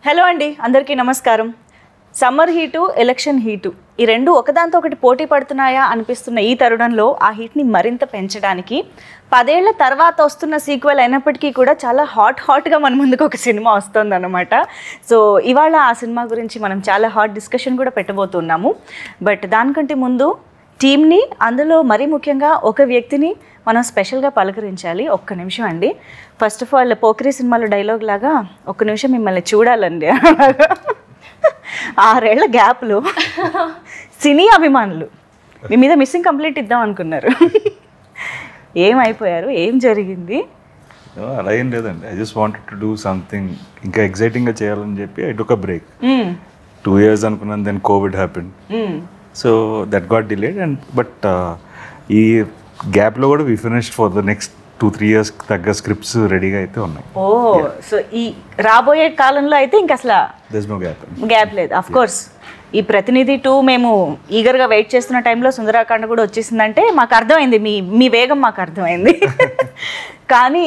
Hello అండి, అందరికీ నమస్కారం. సమ్మర్ హీటు, ఎలక్షన్ హీటు ఈ రెండు ఒకదాంతో ఒకటి పోటీ పడుతున్నాయా అనిపిస్తున్న ఈ తరుణంలో ఆ హీట్ని మరింత పెంచడానికి 10 ఏళ్ల తర్వాత వస్తున్న సీక్వెల్ అయినప్పటికీ కూడా చాలా హాట్గా మన ముందుకు ఒక సినిమా వస్తుంది అన్నమాట. సో ఇవాళ ఆ సినిమా గురించి మనం చాలా హాట్ డిస్కషన్ కూడా పెట్టబోతున్నాము. బట్ దానికంటే ముందు టీమ్ని, అందులో మరీ ముఖ్యంగా ఒక వ్యక్తిని మనం స్పెషల్గా పలకరించాలి. ఒక్క నిమిషం అండి. ఫస్ట్ ఆఫ్ ఆల్ పోకిరి సినిమాలో డైలాగ్ లాగా ఒక్క నిమిషం మిమ్మల్ని చూడాలండి. 6 ఏళ్ల గ్యాప్లో సినీ అభిమానులు మీ మీద మిస్సింగ్ కంప్లైంట్ ఇద్దాం అనుకున్నారు. ఏమైపోయారు, ఏం జరిగింది? అలా ఏం లేదండి. I just wanted to do something ఇంకా ఎక్సైటింగ్గా చేయాలని చెప్పి I took a break. 2 years అనుకున్నాను, then covid happen. So that got delayed. And but ఈ గ్యాప్లో కూడా we finished for the next 2-3 years తగ్గ స్క్రిప్ట్స్ రెడీగా అయితే ఉన్నాయి. ఓ, సో ఈ రాబోయే కాలంలో అయితే ఇంకా అసలు గ్యాప్ లేదు. అఫ్ కోర్స్ ఈ ప్రతినిధి 2 మేము ఈగర్గా వెయిట్ చేస్తున్న టైంలో సుందరాకాండ కూడా వచ్చేసిందంటే మాకు అర్థమైంది, మీ వేగం మాకు అర్థమైంది. కానీ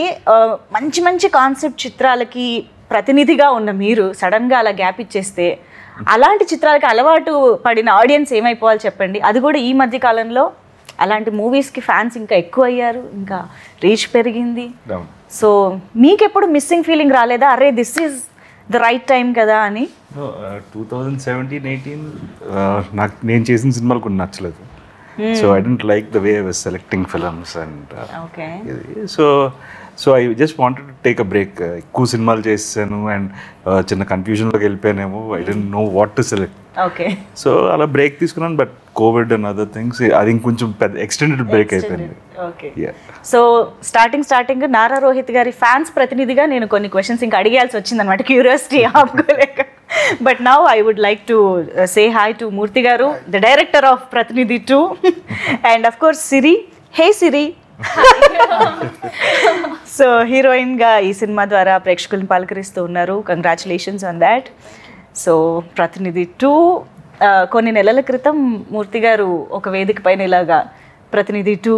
మంచి మంచి కాన్సెప్ట్ చిత్రాలకి ప్రతినిధిగా ఉన్న మీరు సడన్గా అలా గ్యాప్ ఇచ్చేస్తే అలాంటి చిత్రాలకి అలవాటు పడిన ఆడియన్స్ ఏమైపోవాలి చెప్పండి. అది కూడా ఈ మధ్య కాలంలో అలాంటి మూవీస్కి ఫ్యాన్స్ ఇంకా ఎక్కువ అయ్యారు, ఇంకా రీచ్ పెరిగింది. సో మీకెప్పుడు మిస్సింగ్ ఫీలింగ్ రాలేదా, అరే this is the right time కదా అని? 2017-18 నాకు నేను చేసిన సినిమాలు కొన్ని నచ్చలేదు. So I don't like the way I was selecting films and so I just wanted to take a break. ఎక్కువ సినిమాలు చేసాను అండ్ చిన్న కన్ఫ్యూజన్లోకి వెళ్ళిపోయానేమో. I don't know what to select. So అలా బ్రేక్ తీసుకున్నాను. But covid and other things అది ఇంకొంచెం పెద్ద ఎక్స్టెండెడ్ బ్రేక్ అయిపోయింది. సో స్టార్టింగ్ నారా రోహిత్ గారి ఫ్యాన్స్ ప్రతినిధిగా నేను కొన్ని క్వశ్చన్స్ ఇంకా అడిగాల్సి వచ్చిందనమాట, క్యూరియాసిటీ ఆపుకోలేక. But now I would like to say hi to Murthy garu, the director of Prathinidhi 2, and of course Siri. Hey Siri. So హీరోయిన్గా ఈ సినిమా ద్వారా ప్రేక్షకులను పలకరిస్తూ ఉన్నారు. Congratulations on that. సో ప్రతినిధి 2 కొన్ని నెలల క్రితం మూర్తి గారు ఒక వేదిక పైన ఇలాగా ప్రతినిధి 2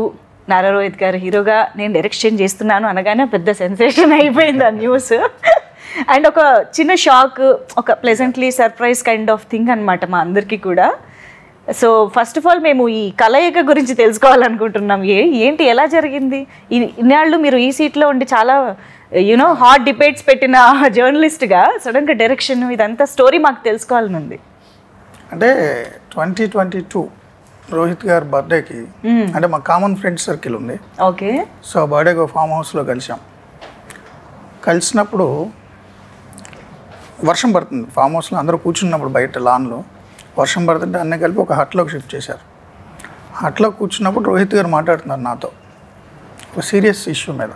నారా రోహిత్ గారు హీరోగా నేను డైరెక్షన్ చేస్తున్నాను అనగానే పెద్ద సెన్సేషన్ అయిపోయింది ఆ న్యూస్. అండ్ ఒక చిన్న షాక్, ఒక pleasantly surprise kind of thing అనమాట మా అందరికీ కూడా. సో ఫస్ట్ ఆఫ్ ఆల్ మేము ఈ కలయిక గురించి తెలుసుకోవాలనుకుంటున్నాం. ఏంటి, ఎలా జరిగింది? ఇన్నాళ్ళు మీరు ఈ సీట్లో ఉండి చాలా యూనో హాట్ డిబేట్స్ పెట్టిన జర్నలిస్ట్గా సడన్గా డైరెక్షన్, ఇదంతా స్టోరీ మాకు తెలుసుకోవాలని ఉంది. అంటే 2022 రోహిత్ గారి బర్త్డేకి, అంటే మా కామన్ ఫ్రెండ్ సర్కిల్ ఉంది. ఓకే. సో బర్త్డేకి ఫామ్ హౌస్లో కలిసినప్పుడు వర్షం పడుతుంది. ఫామ్ హౌస్లో అందరూ కూర్చున్నప్పుడు బయట లాన్లో వర్షం పడుతుంటే అన్నీ కలిపి ఒక హట్లోకి షిఫ్ట్ చేశారు. హట్లో కూర్చున్నప్పుడు రోహిత్ గారు మాట్లాడుతున్నారు నాతో ఒక సీరియస్ ఇష్యూ మీద.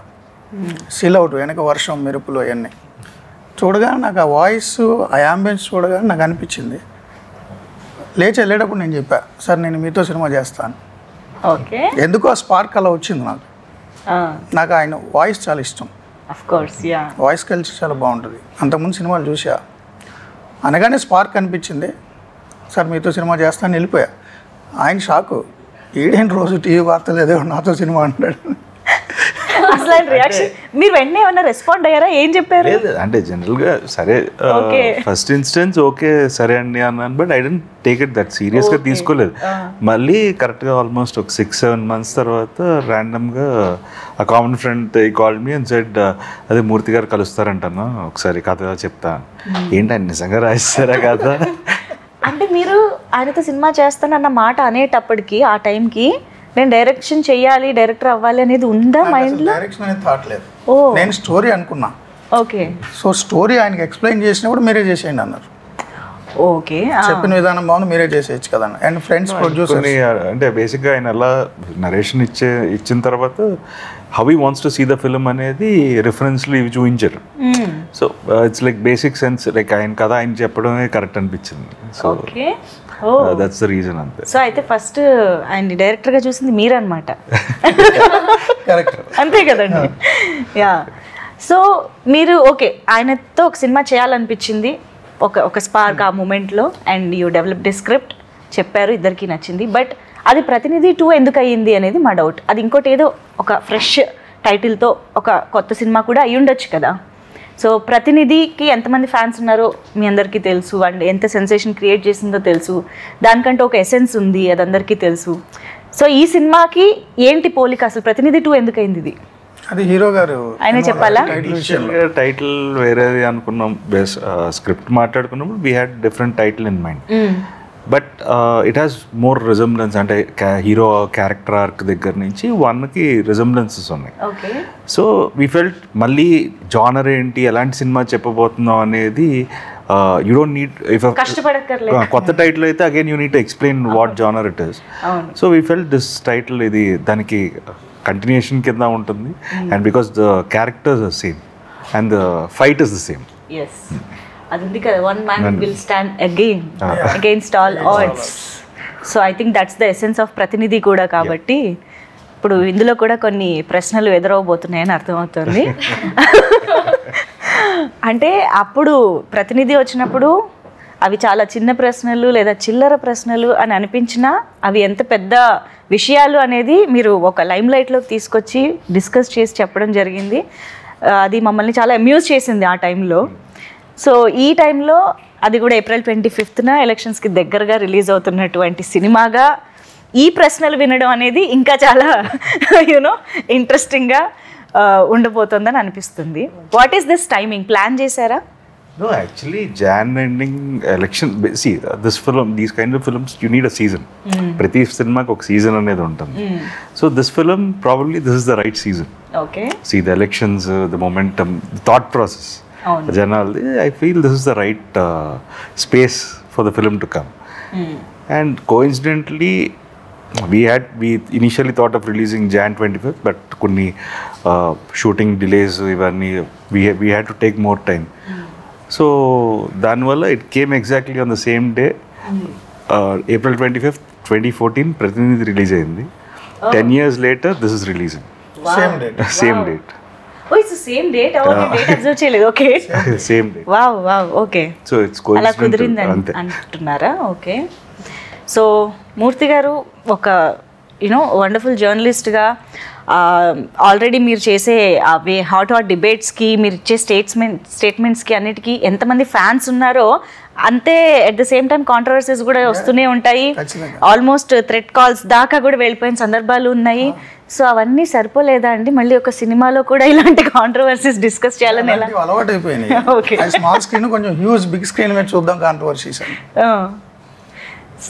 సీల్ అవుట్ వెనక వర్షం, మెరుపులు అవన్నీ చూడగానే నాకు ఆ వాయిస్, ఆ యాంబియన్స్ చూడగానే నాకు అనిపించింది. లేచి వెళ్ళేటప్పుడు నేను చెప్పా, సార్ నేను మీతో సినిమా చేస్తాను. ఓకే. ఎందుకు ఆ స్పార్క్ అలా వచ్చింది నాకు ఆయన వాయిస్ చాలా ఇష్టం. వాయిస్ కల్చర్ చాలా బాగుంటుంది. అంతకుముందు సినిమాలు చూసా, అనగానే స్పార్క్ అనిపించింది. సార్ మీతో సినిమా చేస్తాను వెళ్ళిపోయా. ఆయన షాకు, ఈడేంటి రోజు టీవీ వార్తలు ఏదో నాతో సినిమా అంటాడు. అసలు రియాక్షన్ మీరు వెంటనే ఏమన్నా రెస్పాండ్ అయ్యారా? ఏం చెప్పారు? అంటే జనరల్గా సరే, ఫస్ట్ ఇన్స్టెన్స్ ఓకే సరే అండి అన్నాను. But I don't take it that సీరియస్గా తీసుకోలేదు. మళ్ళీ కరెక్ట్గా ఆల్మోస్ట్ ఒక 6-7 months తర్వాత ర్యాండమ్గా ఆ common friend called me and said, అదే మూర్తి గారు కలుస్తారంటాను, ఒకసారి కథ చెప్తా. ఏంటి ఆయన నిజంగా రాయిస్తారా కదా? అంటే మీరు ఆయనతో సినిమా చేస్తానన్న మాట అనేటప్పటికి ఆ టైంకి నేను డైరెక్షన్ చెయ్యాలి, డైరెక్టర్ అవ్వాలి అనేది ఉందా మైండ్లో? డైరెక్షన్ అనేది థాట్ లేదు. నేను స్టోరీ అనుకున్నా. ఓకే. సో స్టోరీ ఆయనకి ఎక్స్ప్లెయిన్ చేసినప్పుడు మీరే చేసేయండి అన్నారు. ఓకే. చెప్పిన విధానం బాగుంది, మీరే చేసేయచ్చు కదా. అండ్ ఫ్రెండ్స్ ప్రొడ్యూసర్ అంటే బేసిక్గా ఆయన అలా నరేషన్ ఇచ్చిన తర్వాత how he wants to see the film అనేది రిఫరెన్స్లు ఇవి చూపించారు. So it's like basic sense, like ఆయన కథ ఆయన చెప్పడమే కరెక్ట్ అనిపించింది. సో దట్స్ ద రీజన్ అంతే. సో అయితే ఫస్ట్ ఆయన డైరెక్టర్గా చూసింది మీరన్నమాట. కరెక్ట్, అంతే కదండి. యా. సో మీరు ఓకే ఆయనతో ఒక సినిమా చేయాలనిపించింది, ఒక స్పార్క్ ఆ మూమెంట్లో, and you developed the script, చెప్పారు, ఇద్దరికి నచ్చింది. బట్ అది ప్రతినిధి 2 ఎందుకు అయ్యింది అనేది మా డౌట్. అది ఇంకోటి ఏదో ఒక ఫ్రెష్ టైటిల్తో ఒక కొత్త సినిమా కూడా అయ్యి ఉండొచ్చు కదా. సో ప్రతినిధికి ఎంతమంది ఫ్యాన్స్ ఉన్నారో మీ అందరికీ తెలుసు, అండ్ ఎంత సెన్సేషన్ క్రియేట్ చేసిందో తెలుసు, దానికంటే ఒక ఎసెన్స్ ఉంది, అది అందరికీ తెలుసు. సో ఈ సినిమాకి ఏంటి పోలిక, అసలు ప్రతినిధి 2 ఎందుకైంది ఇది? అది హీరో గారు ఆయన చెప్పాలా? టైటిల్ వేరేది అనుకున్నాం, స్క్రిప్ట్ మాట్లాడుకున్నప్పుడు we had different title in mind, but it has more resemblance. అంటే హీరో క్యారెక్టర్ ఆర్క్ దగ్గర నుంచి 1కి రిజంబ్లెన్సెస్ ఉన్నాయి. సో వీ ఫెల్ట్ మళ్ళీ జానర్ ఏంటి, ఎలాంటి సినిమా చెప్పబోతున్నాం అనేది యూ డోంట్ నీడ్, ఇఫ్ కొత్త టైటిల్ అయితే again you need to explain what genre it is. So we felt this title ఇది దానికి కంటిన్యూషన్ కింద ఉంటుంది, and because the characters are same and the fight is the same. అది ఉంది కదా, one man will stand against all odds. So I think that's the essence of Prathinidhi కూడా. కాబట్టి ఇప్పుడు ఇందులో కూడా కొన్ని ప్రశ్నలు ఎదురవబోతున్నాయని అర్థమవుతుంది. అంటే అప్పుడు ప్రతినిధి వచ్చినప్పుడు అవి చాలా చిన్న ప్రశ్నలు లేదా చిల్లర ప్రశ్నలు అని అనిపించినా అవి ఎంత పెద్ద విషయాలు అనేది మీరు ఒక లైమ్ లైట్లోకి తీసుకొచ్చి డిస్కస్ చేసి చెప్పడం జరిగింది. అది మమ్మల్ని చాలా అమ్యూజ్ చేసింది ఆ టైంలో. సో ఈ టైంలో అది కూడా April 25న ఎలక్షన్స్కి దగ్గరగా రిలీజ్ అవుతున్నటువంటి సినిమాగా ఈ ప్రశ్నలు వినడం అనేది ఇంకా చాలా యూనో ఇంట్రెస్టింగ్గా ఉండబోతుందని అనిపిస్తుంది. What is this timing, plan చేశారా? No, actually, Jan ending election. See, this film, these kind of films, you need a season. Prati cinema ko season anedi untundi. So this film, probably this is the right season. Okay. See the elections, the momentum, the thought process. Janaldi, I feel this is the right space for the film to come. And coincidentally, we initially thought of releasing Jan 25th, but kunni shooting delays ivanni we had to take more time. So danvalla it came exactly on the same day, April 25th 2014 Pratinidhi release ayindi. 10 years later this is releasing. Same date. Same date. Oh, it's the same date. Okay, date observe చేయలేదు. Okay. Same date. Wow, okay. So it's coincidence. అలా కుదిరింది అంటున్నారా? Okay. So మూర్తి గారు ఒక wonderful జర్నలిస్ట్గా already మీరు చేసే hot డిబేట్స్కి, మీరు ఇచ్చే స్టేట్మెంట్స్కి అన్నిటికీ ఎంతమంది ఫ్యాన్స్ ఉన్నారో అంతే at the same time controversies కూడా వస్తూనే ఉంటాయి. ఆల్మోస్ట్ థ్రెట్ కాల్స్ దాకా కూడా వెళ్ళిపోయిన సందర్భాలు ఉన్నాయి. సో అవన్నీ సరిపోలేదా అండి? మళ్ళీ ఒక సినిమాలో కూడా ఇలాంటి కాంట్రవర్సీస్ డిస్కస్ చేయాలని ఎలా అలవాటు అయిపోయినాయి? స్మాల్ స్క్రీన్ కొంచెం హ్యూజ్ బిగ్ స్క్రీన్ మీద చూద్దాం కాంట్రవర్సీస్ అని.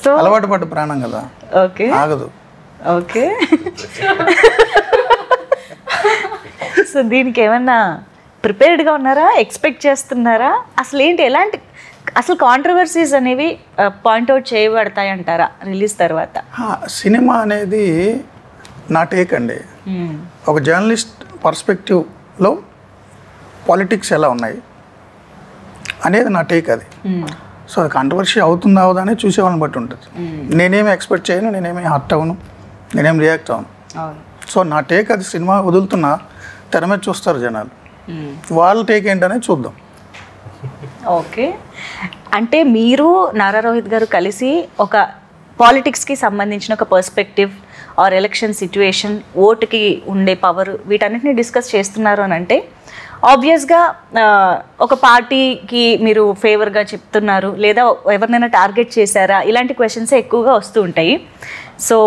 సో అలవాటు పడ్డ ప్రాణం కదా, ఓకే ఆగదు. ఓకే. సో దీనికి ఏమన్నా ప్రిపేర్డ్గా ఉన్నారా, ఎక్స్పెక్ట్ చేస్తున్నారా? అసలు ఏంటి, ఎలాంటి అసలు కాంట్రవర్సీస్ అనేవి పాయింట్అవుట్ చేయబడతాయి అంటారా రిలీజ్ తర్వాత? సినిమా అనేది నా టేక్ అండి. ఒక జర్నలిస్ట్ పర్స్పెక్టివ్లో పాలిటిక్స్ ఎలా ఉన్నాయి అనేది నా టేక్ అది. సో అది కాంట్రవర్సీ అవుతుందా అవదా అనేది చూసే వాళ్ళని బట్టి ఉంటుంది. నేనేమి ఎక్స్పెక్ట్ చేయను, నేనేమి హర్ట్ అవ్వను, నేనేం రియాక్ట్ అవ్వను. సో నా టేక్ అది. సినిమా వదులుతున్నా తెర మీద చూస్తారు జనాలు, వాళ్ళ టేక్ ఏంటనేది చూద్దాం. ఓకే. అంటే మీరు నారా రోహిత్ గారు కలిసి ఒక పాలిటిక్స్కి సంబంధించిన ఒక పర్స్పెక్టివ్ ఆర్ ఎలక్షన్ సిచ్యువేషన్, ఓటుకి ఉండే పవర్, వీటన్నిటిని డిస్కస్ చేస్తున్నారు అని అంటే ఆబ్వియస్గా ఒక పార్టీకి మీరు ఫేవర్గా చెప్తున్నారు లేదా ఎవరినైనా టార్గెట్ చేశారా, ఇలాంటి క్వశ్చన్సే ఎక్కువగా వస్తూ ఉంటాయి. సో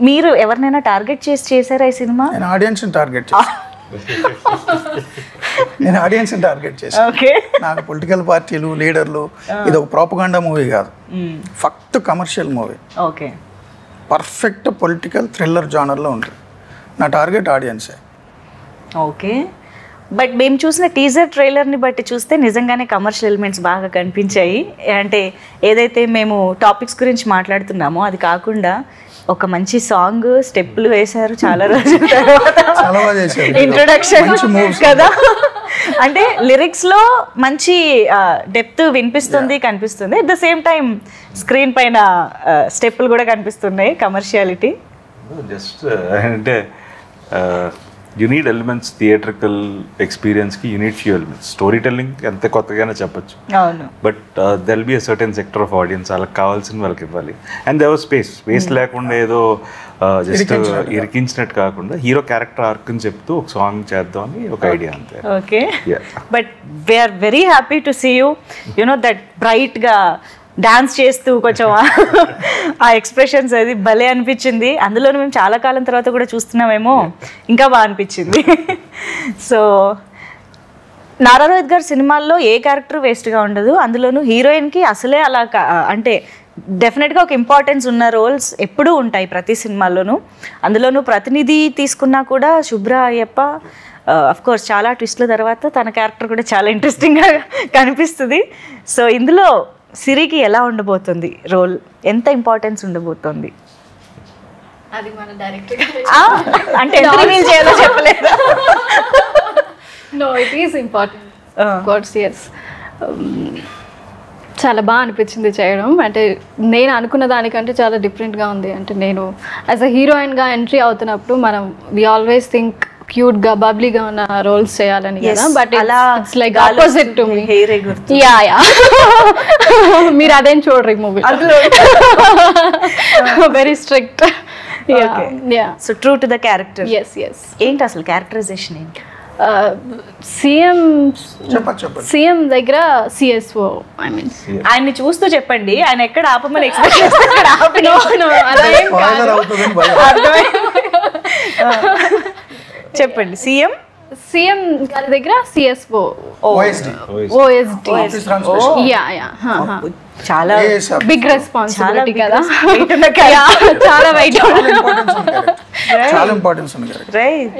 మీరు ఎవరినైనా టార్గెట్ చేశారా ఈ సినిమా? నేను ఆడియన్స్ని టార్గెట్ చేశాను. ఓకే. నాకు పొలిటికల్ పార్టీలు, లీడర్లు, ఇది ఒక ప్రాపగాండా మూవీ కాదు, ఫక్త్ commercial movie. Okay. Perfect political thriller జానర్లో ఉంటుంది. నా టార్గెట్ ఆడియన్సే. ఓకే. బట్ మేము చూసిన టీజర్ ట్రైలర్ని బట్టి చూస్తే నిజంగానే కమర్షియల్ ఎలిమెంట్స్ బాగా కనిపించాయి. అంటే ఏదైతే మేము టాపిక్స్ గురించి మాట్లాడుతున్నామో అది కాకుండా ఒక మంచి సాంగ్, స్టెప్పులు వేశారు చాలా రోజుల తర్వాత, ఇంట్రొడక్షన్ కదా. అంటే లిరిక్స్లో మంచి డెప్త్ వినిపిస్తుంది, కనిపిస్తుంది. At the same time screen పైన స్టెప్పులు కూడా కనిపిస్తున్నాయి, కమర్షియాలిటీ. జస్ట్ అంటే యూ నీడ్ ఎలిమెంట్స్, థియేట్రికల్ ఎక్స్పీరియన్స్కి you need few elements. Story telling ఎంత కొత్తగానే చెప్పచ్చు, అవును, but they'll be a certain sector of audience, వాళ్ళకి కావాల్సిన వాళ్ళకి ఇవ్వాలి. అండ్ దేవర్ స్పేస్ లేకుండా ఏదో జస్ట్ ఇరికించినట్టు కాకుండా హీరో క్యారెక్టర్ ఆర్క్ అని చెప్తూ ఒక సాంగ్ చేద్దాం అని ఒక ఐడియా అంతే. Okay, but we're very happy to see you you know that బ్రైట్గా డాన్స్ చేస్తూ కొంచెం ఆ ఎక్స్ప్రెషన్స్ అది భలే అనిపించింది. అందులోనూ మేము చాలా కాలం తర్వాత కూడా చూస్తున్నామేమో, ఇంకా బాగా అనిపించింది. సో నారా రోహిత్ గారి సినిమాల్లో ఏ క్యారెక్టర్ వేస్ట్గా ఉండదు, అందులోనూ హీరోయిన్కి అసలే అలా అంటే డెఫినెట్గా ఒక ఇంపార్టెన్స్ ఉన్న రోల్స్ ఎప్పుడూ ఉంటాయి ప్రతి సినిమాల్లోనూ. అందులోనూ ప్రతినిధి తీసుకున్నా కూడా శుభ్ర అయ్యప్ప అఫ్కోర్స్ చాలా ట్విస్ట్ల తర్వాత తన క్యారెక్టర్ కూడా చాలా ఇంట్రెస్టింగ్గా కనిపిస్తుంది. సో ఇందులో సిరికి ఎలా ఉండబోతుంది రోల్, ఎంత ఇంపార్టెన్స్ ఉండబోతుంది? అది మన డైరెక్టర్ అంటే ఎంత రివీల్ చేయాలో చెప్పలేదు. No, it is important course. Yes, చాలా బాగా అనిపించింది చేయడం. అంటే నేను అనుకున్న దానికంటే చాలా డిఫరెంట్గా ఉంది. అంటే నేను యాజ్ అ హీరోయిన్గా ఎంట్రీ అవుతున్నప్పుడు మనం వి ఆల్వేస్ థింక్ క్యూట్గా బబ్లీగా ఉన్న రోల్స్ చేయాలని కదా, but it's like opposite to me. Yeah మీరు అదేం చూడరు movie, very strict. So true to the character. Yes yes. ఏంటి అసలు క్యారెక్టరైజేషన్ ఏంటి? సీఎం దగ్గర సిఎస్ఓ, ఐ మీన్ ఆయన్ని చూస్తూ చెప్పండి, ఆయన ఎక్కడ ఆపమని ఎక్స్పెక్ట్ చేస్తారు. అలా ఏం కాదు, చెప్పండి. సీఎం గారి దగ్గర సిఎస్ఓ, ఓఎస్డి. యా యా, చాలా బిగ్ రెస్పాన్సిబిలిటీ కదా, చాలా ఇంపార్టెన్స్ ఉంది. రైట్.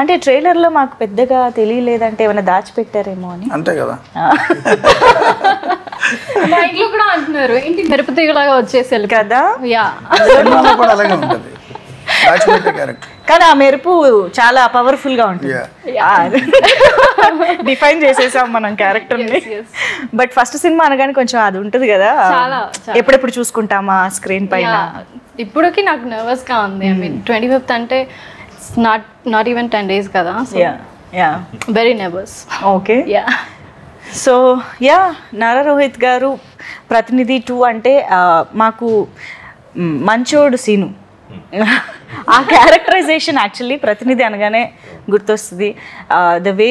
అంటే ట్రైలర్ లో మాకు పెద్దగా తెలియలేదంటే ఏమైనా దాచిపెట్టారేమో అని. అంతే కదా, మా ఇంట్లో కూడా అంటున్నారు ఏంటి తిరుపతిలాగా వచ్చేసి కదా. యా, కూడా అలాగే ఉంటుంది క్యారెక్టర్, కానీ ఆ మెరుపు చాలా పవర్ఫుల్ గా ఉంటుంది. డిఫైన్ చేసేసాం మనం క్యారెక్టర్ ని. బట్ ఫస్ట్ సినిమా అనగానే కొంచెం అది ఉంటుంది కదా, ఎప్పుడెప్పుడు చూసుకుంటామా స్క్రీన్ పైన. ఇప్పటికి నాకు నర్వస్ గా ఉంది. ఐ మీన్ 25th అంటే నాట్ ఈవెన్ 10 days కదా, very nervous. Okay, so Nara Rohit గారు ప్రతినిధి 2 అంటే మాకు మంచోడు సీను, ఆ క్యారెక్టరైజేషన్ యాక్చువల్లీ ప్రతినిధి అనగానే గుర్తొస్తుంది. ద వే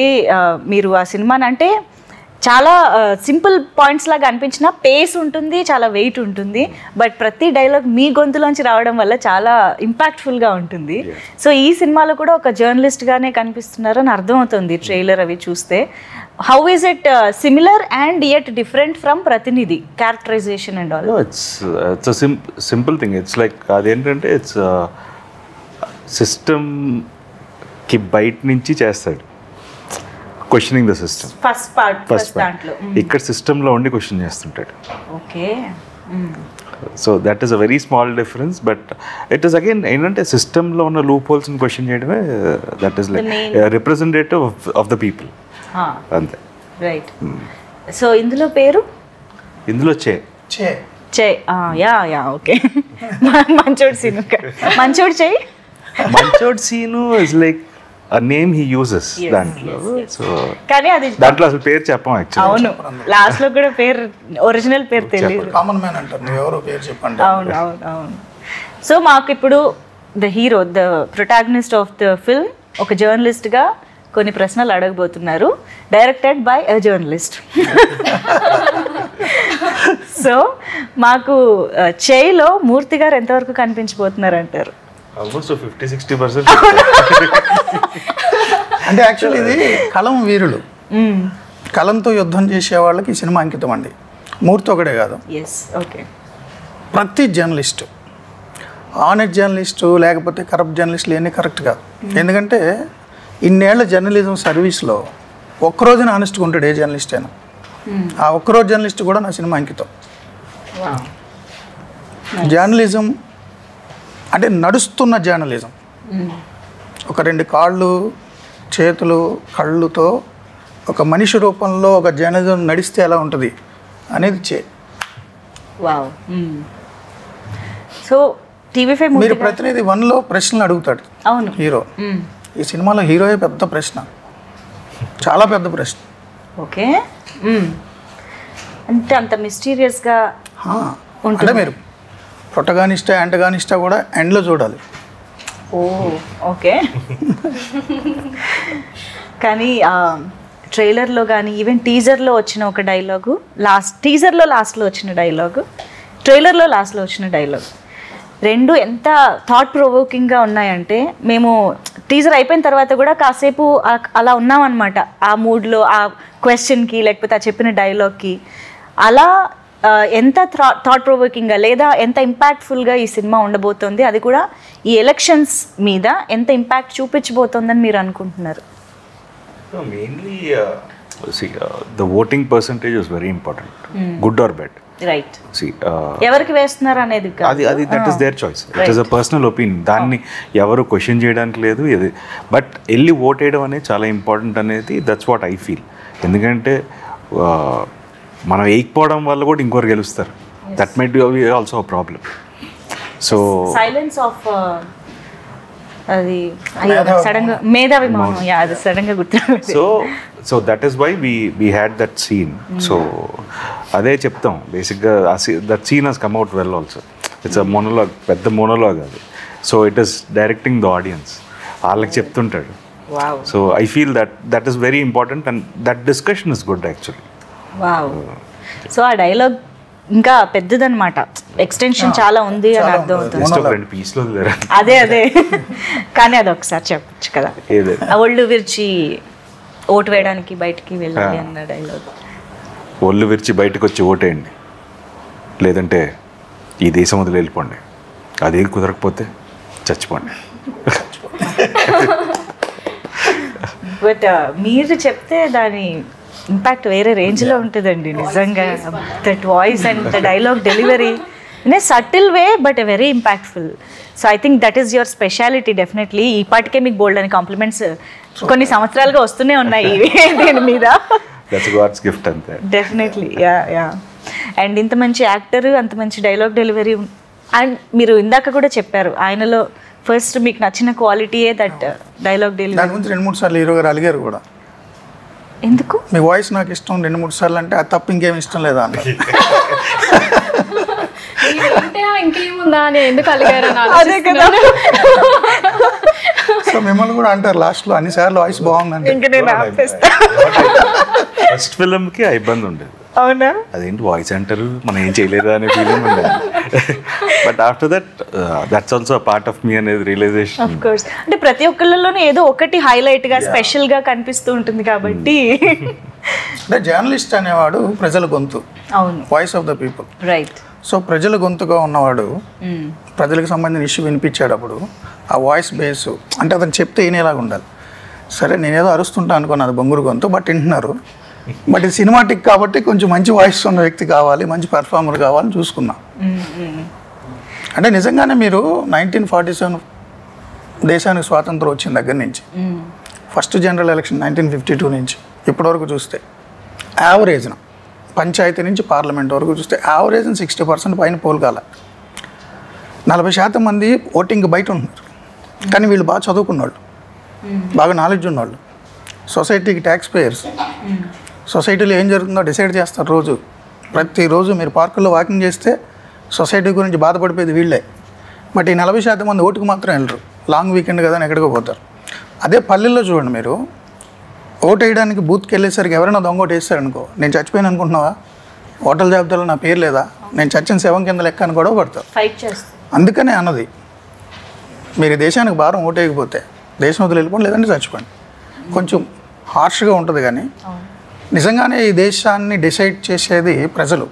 మీరు ఆ సినిమాని అంటే చాలా సింపుల్ పాయింట్స్ లాగా అనిపించిన పేస్ ఉంటుంది, చాలా వెయిట్ ఉంటుంది, బట్ ప్రతి డైలాగ్ మీ గొంతులోంచి రావడం వల్ల చాలా ఇంపాక్ట్ఫుల్గా ఉంటుంది. సో ఈ సినిమాలో కూడా ఒక జర్నలిస్ట్గానే కనిపిస్తున్నారు అని అర్థమవుతుంది ట్రైలర్ అవి చూస్తే. How is it similar and yet different from Prathinidhi characterization and all? It's simple thing. It's like అదేంటంటే ఇట్స్ సిస్టమ్కి బయట నుంచి చేస్తాడు, questioning the system. First part ఇక్కడ సిస్టంలో ఉండి క్వశ్చన్ చేస్తుంటాడు. Okay, so that is a very small difference, but it is again ఏంటంటే సిస్టంలో ఉన్న లూప్ హోల్స్ని క్వశ్చన్ చేయడమే. That is like representative of the people, అంతే. రైట్. సో ఇందులో పేరు, ఇందులో యా ఓకే. మంచోడు సీను, మంచోడు చేయి. మంచోడు Seenu is like a name he uses దాంట్లో. సో కానీ అది దాంట్లో అసలు పేరు చెప్పం యాక్చువల్లీ. అవును, లాస్ట్ లో కూడా పేరు, ఒరిజినల్ పేరు తెలియదు. కామన్ మ్యాన్ అంటారు, నువ్వు ఎవరో పేరు చెప్పండి. అవును. సో మాకు ఇప్పుడు the hero, the protagonist of the film ఒక జర్నలిస్ట్ గా కొన్ని ప్రశ్నలు అడగబోతున్నారు, directed by a journalist. So మాకు చేయిలో మూర్తి గారు ఎంతవరకు కనిపించబోతున్నారు అంటారు? ఆల్మోస్ట్ 50-60%. అంటే యాక్చువల్లీ ఇది కలం వీరులు, కలంతో యుద్ధం చేసే వాళ్ళకి ఈ సినిమా అంకితం అండి. మూర్తి ఒకడే కాదు, ప్రతి జర్నలిస్టు, ఆనెస్ట్ జర్నలిస్టు లేకపోతే కరప్ట్ జర్నలిస్టులు ఇవన్నీ కరెక్ట్ కాదు. ఎందుకంటే ఇన్నేళ్ల జర్నలిజం సర్వీస్లో ఒక్కరోజున ఆనెస్ట్గా ఉంటాడు ఏ జర్నలిస్ట్ అయినా. ఆ ఒక్కరోజు జర్నలిస్ట్ కూడా నా సినిమా అంకితం. జర్నలిజం అంటే నడుస్తున్న జర్నలిజం, ఒక 2 కాళ్ళు చేతులు కళ్ళుతో ఒక మనిషి రూపంలో ఒక జర్నలిజం నడిస్తే ఎలా ఉంటుంది అనేది సో టీవీ5 మీరు ప్రతినిధి 1లో ప్రశ్నలు అడుగుతాడు అవును హీరో, ఈ సినిమాలో హీరోయే పెద్ద ప్రశ్న, చాలా పెద్ద ప్రశ్న. ఓకే, అంటే అంత మిస్టీరియస్గా అంటే మీరు ప్రొటగానిస్టా యాంటగానిస్టా కూడా ఎండ్లో చూడాలి. ఓ ఓకే. కానీ ట్రైలర్లో కానీ ఈవెన్ టీజర్లో వచ్చిన ఒక డైలాగు, టీజర్లో లాస్ట్లో వచ్చిన డైలాగు, ట్రైలర్లో లాస్ట్లో వచ్చిన డైలాగ్, రెండు ఎంత థాట్ ప్రొవోకింగ్గా ఉన్నాయంటే మేము టీజర్ అయిపోయిన తర్వాత కూడా కాసేపు అలా ఉన్నామన్నమాట, ఆ మూడ్లో, ఆ క్వశ్చన్కి లేకపోతే ఆ చెప్పిన డైలాగ్కి. అలా ఎంత థాట్ ప్రొవోకింగ్గా లేదా ఎంత ఇంపాక్ట్ఫుల్గా ఈ సినిమా ఉండబోతోంది, అది కూడా ఈ ఎలక్షన్స్ మీద ఎంత ఇంపాక్ట్ చూపించబోతోందని మీరు అనుకుంటున్నారు? Mainly the voting percentage is very important, good or bad. Right. See, ఎవరికి వేస్తున్నారు అనేది అది that is their choice, it is a personal opinion. దాన్ని ఎవరు క్వశ్చన్ చేయడానికి లేదు. ఇది బట్ వెళ్ళి ఓట్ వేయడం అనేది చాలా ఇంపార్టెంట్ అనేది, దట్స్ వాట్ ఐ ఫీల్. ఎందుకంటే మనం వేయకపోవడం వల్ల కూడా ఇంకొకరు గెలుస్తారు. That might be also a problem. So silence of అది సడన్గా మేధావి మౌనం, అది సడన్గా గుర్తు. So that is why we had that scene. So అదే చెప్తాం బేసిక్గా, that scene has come out well also. It's a monologue, పెద్ద మోనోలాగ్ అది. So it is directing the audience, వాళ్ళకి చెప్తుంటాడు. So I feel that is very important and that discussion is good actually. Wow. So ఆ dialogue ఇంకా పెద్దదన్నమాట, extension చాలా ఉంది అని అర్థం అవుతుంది. అదే కానీ అది ఒకసారి చెప్పచ్చు కదా, ఒళ్ళు విరిచి ఓటు వేయడానికి బయటికి వెళ్ళాలి అన్న డైలాగ్. ఒళ్ళు విరిచి బయటకు వచ్చి ఓటేయండి, లేదంటే ఈ దేశం వదిలి వెళ్ళిపోండి, అదేం కుదరకపోతే చచ్చిపోండి. బట్ మీరు చెప్తే దాని ఇంపాక్ట్ వేరే రేంజ్లో ఉంటుందండి నిజంగా. That voice and the dialogue delivery in a subtle way but very impactful. So I think that is your speciality definitely. ఈ పాటికే మీకు బోల్డ్ అని కాంప్లిమెంట్స్ కొన్ని సంవత్సరాలుగా వస్తూనే ఉన్నాయి దీని మీద. Definitely yeah. అండ్ ఇంత మంచి యాక్టర్, అంత మంచి డైలాగ్ డెలివరీ. అండ్ మీరు ఇందాక కూడా చెప్పారు ఆయనలో ఫస్ట్ మీకు నచ్చిన క్వాలిటీయే దట్ డైలాగ్ డెలివరీ. దాని గురించి 2-3 సార్లు హీరో గారు అలిగారు కూడా. ఎందుకు? మీ వాయిస్ నాకు ఇష్టం 2-3 సార్లు అంటే అది తప్ప ఇంకేం ఇష్టం లేదా అన్న. ఇంకేముందా అని ఎందుకు అలిగారు? అదే కదా. సో మిమ్మల్ని కూడా అంటారు లాస్ట్లో అన్నిసార్లు వాయిస్ బాగుందండి. ఇంకా నేను ఆపేస్తా. ఫస్ట్ ఫిల్మ్కి ఆ ఇబ్బంది ఉండేది. అవునా? అదేంటి వాయిస్ అంటారు, మనం ఏం చేయలేదా అనే ఫీలింగ్ ఉండేది. But after that's also part of me అనేది రియలైజేషన్. ఆఫ్ కోర్స్, అంటే ప్రతి ఒక్కళ్ళలోనే ఏదో ఒకటి హైలైట్ గా స్పెషల్ గా కనిపిస్తూ ఉంటుంది కాబట్టి. అంటే జర్నలిస్ట్ అనేవాడు ప్రజల గొంతు, అవును, voice of the people. Right. So ప్రజల గొంతుగా ఉన్నవాడు ప్రజలకు సంబంధించిన ఇష్యూ వినిపించేటప్పుడు ఆ వాయిస్ బేస్ అంటే అతను చెప్తే వినేలాగా ఉండాలి. సరే నేనేదో అరుస్తుంటా అనుకున్నాను, అది బొంగురు గొంతు, బట్ వింటున్నారు. బట్ ఇది సినిమాటిక్ కాబట్టి కొంచెం మంచి వాయిస్ ఉన్న వ్యక్తి కావాలి, మంచి పెర్ఫార్మర్ కావాలని చూసుకున్నా. అంటే నిజంగానే మీరు 1947 దేశానికి స్వాతంత్రం వచ్చిన దగ్గర నుంచి ఫస్ట్ జనరల్ ఎలక్షన్ 1952 నుంచి ఇప్పటివరకు చూస్తే యావరేజ్న పంచాయతీ నుంచి పార్లమెంట్ వరకు చూస్తే యావరేజ్న 60% పైన పోల్ కాల. 40% మంది ఓటింగ్ బయట ఉంటున్నారు. కానీ వీళ్ళు బాగా చదువుకున్నవాళ్ళు, బాగా నాలెడ్జ్ ఉన్నవాళ్ళు, సొసైటీకి ట్యాక్స్ పేయర్స్. సొసైటీలో ఏం జరుగుతుందో డిసైడ్ చేస్తారు రోజు. ప్రతిరోజు మీరు పార్కుల్లో వాకింగ్ చేస్తే సొసైటీ గురించి బాధపడిపోయేది వీళ్ళే. బట్ ఈ 40% మంది ఓటుకు మాత్రం వెళ్ళరు. లాంగ్ వీకెండ్ కదా అని ఎక్కడికో పోతారు. అదే పల్లెల్లో చూడండి, మీరు ఓటు వేయడానికి బూత్కి వెళ్ళేసరికి ఎవరైనా దొంగ ఓటు వేస్తారనుకో, నేను చచ్చిపోయాను అనుకుంటున్నావా, ఓటర్ల జాబితాలో నా పేరు లేదా, నేను చచ్చిన శవం కింద లెక్క అని కూడా పడతారు. అందుకనే అన్నది, మీరు దేశానికి భారం ఓటు వేయకపోతే దేశం వదిలి వెళ్ళిపోండి, లేదంటే చచ్చిపోండి. కొంచెం హార్ష్గా ఉంటుంది కానీ నిజంగానే ఈ దేశాన్ని డిసైడ్ చేసేది ప్రజలు.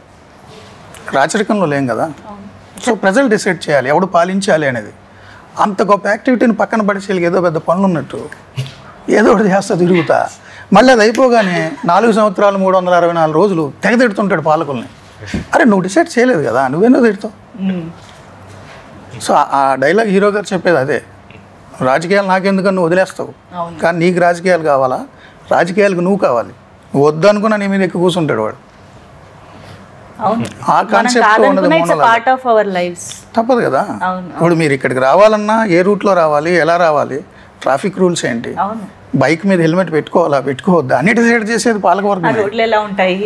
రాచరికంలో లేం కదా. సో ప్రజలు డిసైడ్ చేయాలి ఎవడు పాలించాలి అనేది. అంత గొప్ప యాక్టివిటీని పక్కన పడేసి ఏదో పెద్ద పనులు ఉన్నట్టు ఏదో ఒకటి చేస్తా తిరుగుతా, మళ్ళీ అది అయిపోగానే 4 సంవత్సరాలు 364 రోజులు తెగ తిడుతుంటాడు పాలకుల్ని. అరే నువ్వు డిసైడ్ చేయలేదు కదా, నువ్వేనో తిడతావు. సో ఆ డైలాగ్ హీరో గారు చెప్పేది అదే, రాజకీయాలు నాకెందుకని నువ్వు వదిలేస్తావు, కానీ నీకు రాజకీయాలు కావాలా, రాజకీయాలకు నువ్వు కావాలి, నువ్వు వద్దు అనుకున్నా నీ మీద ఎక్కువ కూర్చుంటాడు వాడు. ఆ కాన్సెప్ట్ తప్పదు కదా. ఇప్పుడు మీరు ఇక్కడికి రావాలన్నా ఏ రూట్లో రావాలి, ఎలా రావాలి, ట్రాఫిక్ రూల్స్ ఏంటి, అవును, బైక్ మీద హెల్మెట్ పెట్టుకోవాలా పెట్టుకోవద్దా అన్ని డిసైడ్ చేసేది పాలకవర్గం. రోడ్లు ఎలా ఉంటాయి,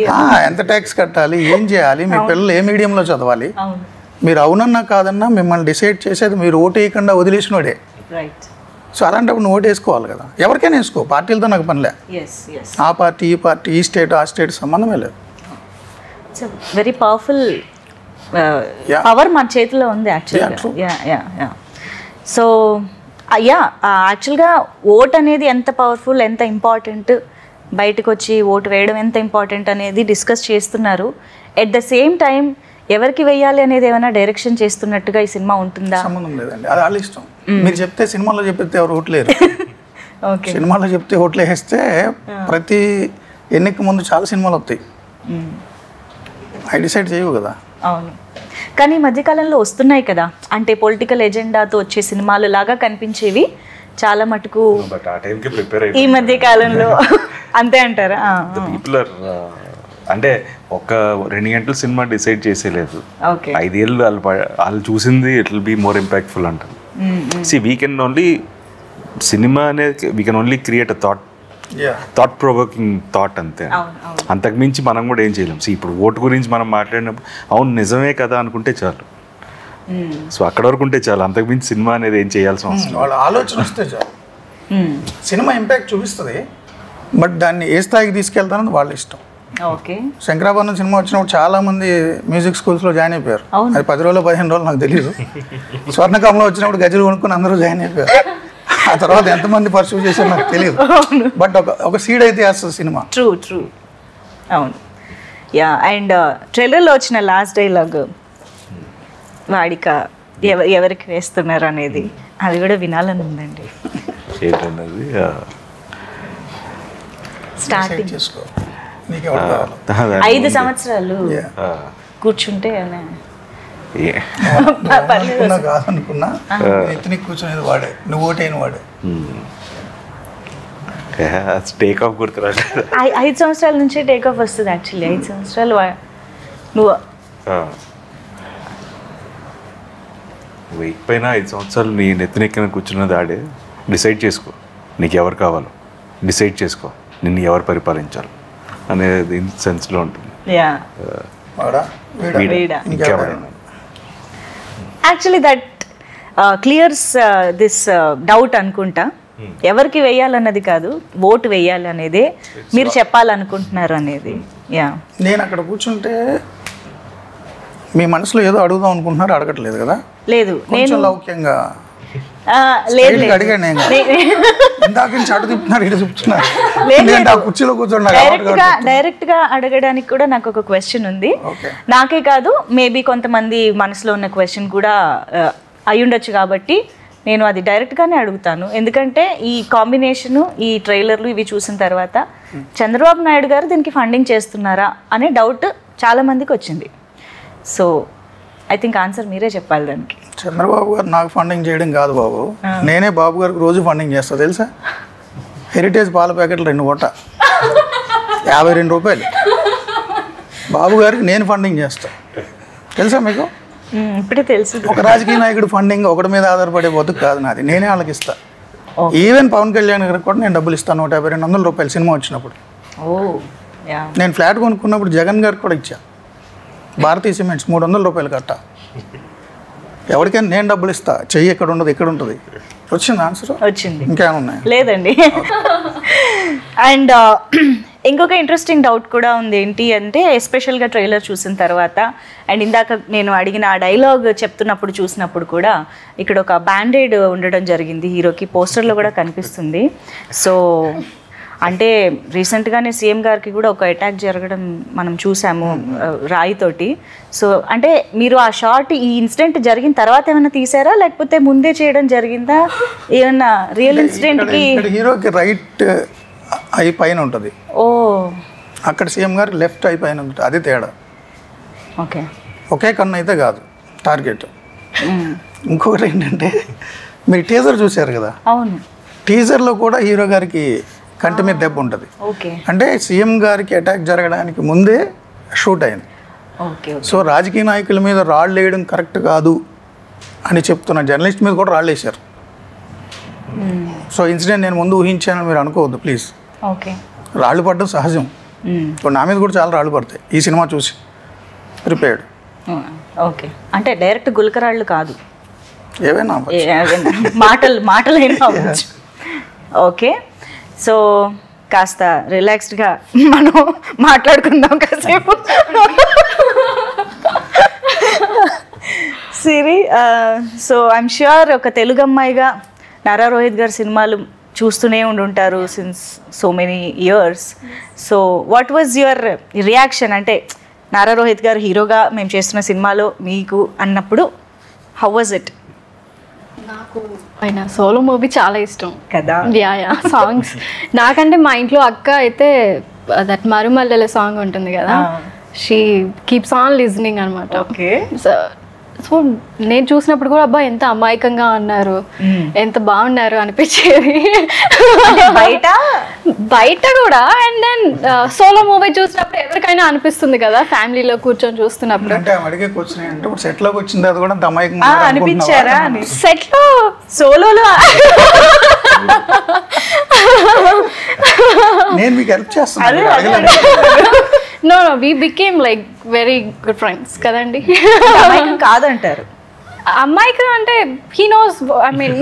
ఎంత ట్యాక్స్ కట్టాలి, ఏం చేయాలి, మీ పిల్లలు ఏ మీడియంలో చదవాలి, అవును, మీరు అవునన్నా కాదన్నా మిమ్మల్ని డిసైడ్ చేసేది మీరు ఓటు వేయకుండా వదిలేసినోడే. రైట్, సో అలాంటప్పుడు నువ్వు ఓటు వేసుకోవాలి కదా. ఎవరికైనా వేసుకో, పార్టీలతో నాకు పనిలే. ఆ పార్టీ ఈ పార్టీ, ఈ స్టేట్ ఆ స్టేట్ సంబంధమే లేదు. ఇట్స్ వెరీ పవర్ఫుల్ పవర్ మన చేతిలో ఉంది యాక్చువల్గా. సో యాక్చువల్గా ఓట్ అనేది ఎంత పవర్ఫుల్, ఎంత ఇంపార్టెంట్, బయటకు వచ్చి ఓటు వేయడం ఎంత ఇంపార్టెంట్ అనేది డిస్కస్ చేస్తున్నారు. ఎట్ ద సేమ్ టైం ఎవరికి వేయాలి అనేది ఏమైనా డైరెక్షన్ చేస్తున్నట్టుగా ఈ సినిమా ఉంటుందా? సంబంధం లేదండి, అది వాళ్ళ ఇష్టం. మీరు చెప్తే సినిమాలో చెప్తే ఎవరు ఓట్లేరు. ఓకే, సినిమాలో చెప్తే ఓట్లు వేస్తే ప్రతి ఎన్నిక ముందు చాలా సినిమాలు వస్తాయి, అవి డిసైడ్ చేయవు కదా. అవును, కానీ ఈ మధ్యకాలంలో వస్తున్నాయి కదా, అంటే పొలిటికల్ ఎజెండాతో వచ్చే సినిమాలు లాగా కనిపించేవి చాలా మటుకు ఈ మధ్య కాలంలో. అంతే అంటారా? పీపుల్ ఆర్ అంటే ఒక 2 గంటల సినిమా డిసైడ్ చేసేలేదు, 5 ఏళ్ళు వాళ్ళు చూసింది it will be more impactful అంటారు. సి వీ కెన్ ఓన్లీ సినిమా అనేది we can only create a thought provoking thought అంతే. అంతకుమించి మనం కూడా ఏం చేయలేం. సో ఇప్పుడు ఓటు గురించి మనం మాట్లాడినప్పుడు అవును నిజమే కదా అనుకుంటే చాలు, సో అక్కడ వరకు ఉంటే చాలు, అంతకుమించి సినిమా అనేది ఏం చేయాల్సిన అవసరం. వాళ్ళ ఆలోచన వస్తే చాలు. సినిమా ఇంపాక్ట్ చూపిస్తుంది, బట్ దాన్ని ఏ స్థాయికి తీసుకెళ్తానని వాళ్ళ ఇష్టం. ఓకే, శంకరాభరణం సినిమా వచ్చినప్పుడు చాలా మంది మ్యూజిక్ స్కూల్స్లో జాయిన్ అయిపోయారు. అది 10 రోజులు 15 రోజులు నాకు తెలియదు. స్వర్ణకాంలో వచ్చినప్పుడు గజలు కొనుక్కొని అందరూ జాయిన్ అయిపోయారు. ఆ తర్వాత ఎంతమంది పర్సూ చేశారో నాకు తెలియదు, బట్ ఒక సీడ్ అయితే వేస్తుంది సినిమా. ట్రూ. అవును, యా. అండ్ ట్రైలర్లో వచ్చిన లాస్ట్ డైలాగ్ వాడిక ఎవరికి వేస్తున్నారు అనేది, అది కూడా వినాలని ఉందండి. స్టార్టింగ్ 5 సంవత్సరాలు కూర్చుంటే కాదనుకున్నా ఎత్తుని కూర్చునేది వాడే, నువ్వు ఓటైన వాడే. Take off గుర్తురాలి. 5 సంవత్సరాల నుంచి టేక్ ఆఫ్ వస్తుంది యాక్చువల్లీ. 5 సంవత్సరాలు నువ్వు వెయిట్ పైన 5 సంవత్సరాలు నీ నెత్తినెక్కిన కూర్చున్నది ఆడే. డిసైడ్ చేసుకో నీకు ఎవరు కావాలో, డిసైడ్ చేసుకో నిన్ను ఎవరు పరిపాలించాలి అనేది సెన్స్లో ఉంటుంది. Actually that clears this doubt అనుకుంటా. ఎవరికి వేయాలన్నది కాదు, ఓటు వేయాలి అనేది మీరు చెప్పాలనుకుంటున్నారు అనేది. యా, నేను అక్కడ కూర్చుంటే మీ మనసులో ఏదో అడుగుదాం అనుకుంటున్నారు, అడగట్లేదు కదా. లేదు, నేను లౌక్యంగా అడిగాను. డైరెక్ట్ గా అడగడానికి కూడా నాకు ఒక క్వశ్చన్ ఉంది. నాకే కాదు, మేబీ కొంతమంది మనసులో ఉన్న క్వశ్చన్ కూడా అయ్యుండొచ్చు, కాబట్టి నేను అది డైరెక్ట్గానే అడుగుతాను. ఎందుకంటే ఈ కాంబినేషను, ఈ ట్రైలర్లు ఇవి చూసిన తర్వాత చంద్రబాబు నాయుడు గారు దీనికి ఫండింగ్ చేస్తున్నారా అనే డౌట్ చాలా మందికి వచ్చింది. సో ఐ థింక్ ఆన్సర్ మీరే చెప్పాలి దానికి. చంద్రబాబు గారు నాకు ఫండింగ్ చేయడం కాదు బాబు, నేనే బాబు గారికి రోజు ఫండింగ్ చేస్తా తెలుసా. హెరిటేజ్ పాల ప్యాకెట్లు 2 కోట 52 రూపాయలు బాబు గారికి నేను ఫండింగ్ చేస్తా తెలుసా మీకు. ఇప్పుడే తెలుసు. ఒక రాజకీయ నాయకుడు ఫండింగ్ ఒకటి మీద ఆధారపడే బతుకు కాదు నాది, నేనే వాళ్ళకి ఇస్తా. ఈవెన్ పవన్ కళ్యాణ్ గారికి కూడా నేను డబ్బులు ఇస్తాను. 150-200 రూపాయలు సినిమా వచ్చినప్పుడు. నేను ఫ్లాట్ కొనుక్కున్నప్పుడు జగన్ గారికి కూడా ఇచ్చా. భారతీయ సిమెంట్స్ 300 రూపాయలు కట్ట. ఎవరికైనా నేను డబ్బులు ఇస్తా, చెయ్యి ఎక్కడ ఉండదు ఎక్కడ ఉంటుంది. వచ్చింది ఆన్సర్? వచ్చింది. ఇంకేమైనా ఉన్నాయి? లేదండి. అండ్ ఇంకొక ఇంట్రెస్టింగ్ డౌట్ కూడా ఉంది. ఏంటి అంటే ఎస్పెషల్గా ట్రైలర్ చూసిన తర్వాత అండ్ ఇందాక నేను అడిగిన ఆ డైలాగ్ చెప్తున్నప్పుడు చూసినప్పుడు కూడా ఇక్కడ ఒక బ్యాండేడ్ ఉండడం జరిగింది హీరోకి, పోస్టర్లో కూడా కనిపిస్తుంది. సో అంటే రీసెంట్గానే సీఎం గారికి కూడా ఒక అటాక్ జరగడం మనం చూసాము రాయితోటి. సో అంటే మీరు ఆ షార్ట్ ఈ ఇన్సిడెంట్ జరిగిన తర్వాత ఏమైనా తీసారా, లేకపోతే ముందే చేయడం జరిగిందా? ఏమన్నా రియల్ ఇన్సిడెంట్కి హీరోకి రైట్ ఐ పైన ఉంటుంది, ఓ అక్కడ సీఎం గారికి లెఫ్ట్ ఐ పైన ఉంటుంది, అది తేడా. ఓకే, ఒకే కన్ను అయితే కాదు టార్గెట్. ఇంకొకటి ఏంటంటే మీరు టీజర్ చూశారు కదా, అవును, టీజర్లో కూడా హీరో గారికి కంటి మీద దెబ్బ ఉంటుంది. ఓకే, అంటే సీఎం గారికి అటాక్ జరగడానికి ముందే షూట్ అయింది. ఓకే. సో రాజకీయ నాయకుల మీద రాళ్ళు వేయడం కరెక్ట్ కాదు అని చెప్తున్న జర్నలిస్ట్ మీద కూడా రాళ్ళు వేశారు. సో ఇన్సిడెంట్ నేను ముందు ఊహించానని మీరు అనుకోవద్దు ప్లీజ్. ఓకే. రాళ్ళు పడడం సహజం. ఇప్పుడు నా మీద కూడా చాలా రాళ్ళు పడతాయి ఈ సినిమా చూసి. ప్రిపేర్డ్. ఓకే. అంటే డైరెక్ట్ గులకరాళ్ళు కాదు, ఏవైనా మాటలైనా అవ్వచ్చు. ఓకే. సో కాస్త రిలాక్స్డ్గా మనం మాట్లాడుకుందాం కాసేపు. సిరి, సో ఐఎమ్ ష్యూర్ ఒక తెలుగు అమ్మాయిగా నారా రోహిత్ గారి సినిమాలు చూస్తూనే ఉండుంటారు since so many years. So what was your reaction? అంటే నారా రోహిత్ గారు హీరోగా మేము చేస్తున్న సినిమాలో మీకు అన్నప్పుడు హౌ వాజ్ ఇట్? నాకు ఆయన సోలో మూవీ చాలా ఇష్టం కదా. యా సాంగ్స్ నాకంటే మా ఇంట్లో అక్క అయితే దట్ మరుమల్లెల సాంగ్ ఉంటుంది కదా, షీ కీప్స్ ఆన్ లిజనింగ్ అనమాట. ఓకే. సో నేను చూసినప్పుడు కూడా అబ్బా ఎంత అమాయకంగా ఉన్నారు, ఎంత బాగున్నారు అనిపించేది బయట కూడా. అండ్ దెన్ సోలో మూవీ చూసినప్పుడు ఎవరికైనా అనిపిస్తుంది కదా ఫ్యామిలీలో కూర్చొని చూస్తున్నప్పుడు. అంటే అడిగే క్వశ్చన్ ఏంటంటే సెట్లోకి వచ్చిన తర్వాత కూడా అంత అమాయకంగా అనిపించారా? సెట్లో సోలోలో నేను మీకు హెల్ప్ చేస్తాను. No we became like very good friends కదండి. కాదంటారు అమ్మాయికులు అంటే he knows, I mean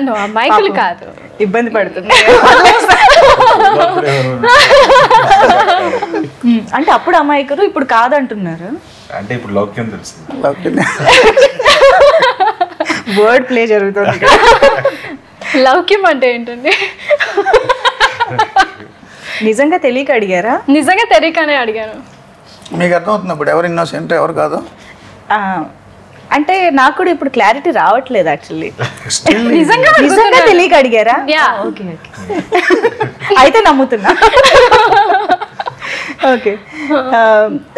no అమ్మాయికులు కాదు, ఇబ్బంది పడుతుంది అంటే అప్పుడు అమాయకులు ఇప్పుడు కాదంటున్నారు. అంటే ఇప్పుడు లౌక్యం తెలుస్తుంది. వర్డ్ ప్లే జరుగుతుంది. లౌక్యం అంటే ఏంటండి? నిజంగా తెలియక అడిగారా? నిజంగా తెలియకనే అడిగాను. మీకు అర్థమవుతుంది ఇప్పుడు ఎవరు ఇన్నోసెంట్ ఎవరు కాదు? అంటే నాకు కూడా ఇప్పుడు క్లారిటీ రావట్లేదు యాక్చువల్లీ. నిజంగా తెలియక అడిగారా? ఓకే ఓకే, అయితే నమ్ముతున్నా. ఓకే.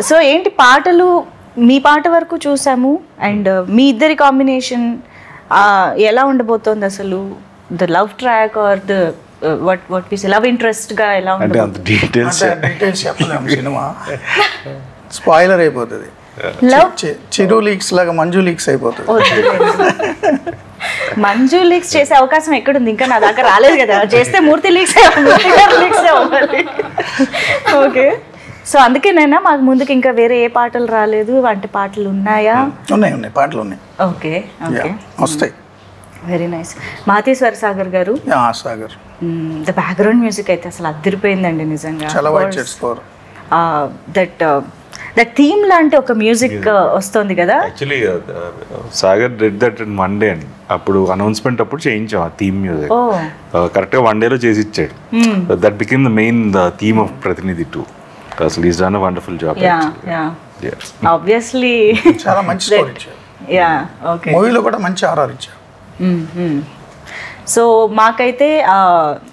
సో ఏంటి పాటలు, మీ పాట వరకు చూసాము అండ్ మీ ఇద్దరి కాంబినేషన్ ఎలా ఉండబోతోంది అసలు? The love track or the what we say love interest గా ఎలా అంటే అంత డీటెయిల్స్ చెప్పలేము. సినిమా స్పాయిలర్ అయిపోతుంది. చిరు లీక్స్ లాగా మంజు లీక్స్ అయిపోతుంది. మంజు లీక్స్ చేసే అవకాశం ఎక్కడుంది? ఇంకా నా దాకా రాలేదు కదా. చేస్తే మూర్తి లీక్స్ అవ్వాలి. ఓకే. సో అందుకేనైనా మాకు ముందుకు ఇంకా వేరే ఏ పాటలు రాలేదు అంటే పాటలు ఉన్నాయా? ఉన్నాయి పాటలు ఉన్నాయి. ఓకే ఓకే, వస్తాయి. Very nice. Matheswara Sagar garu, Sagar the background music అయితే అసలు అదిరిపోయిందండి నిజంగా. దట్ థీమ్ లాంటి ఒక మ్యూజిక్ వస్తుంది కదా. Actually Sagar did that in one day అండి. అప్పుడు అనౌన్స్మెంట్ అప్పుడు చేయించాం ఆ థీమ్ మ్యూజిక్. కరెక్ట్గా వన్ డేలో చేసి ఇచ్చాడు. That became the main theme of Prathinidhi 2. అసలు is done a wonderful job. Obviously చాలా మంచి స్కోర్ ఇచ్చారు. Yeah okay. మూవీలో కూడా మంచి ఆర్ఆర్ ఇచ్చారు. సో మాకైతే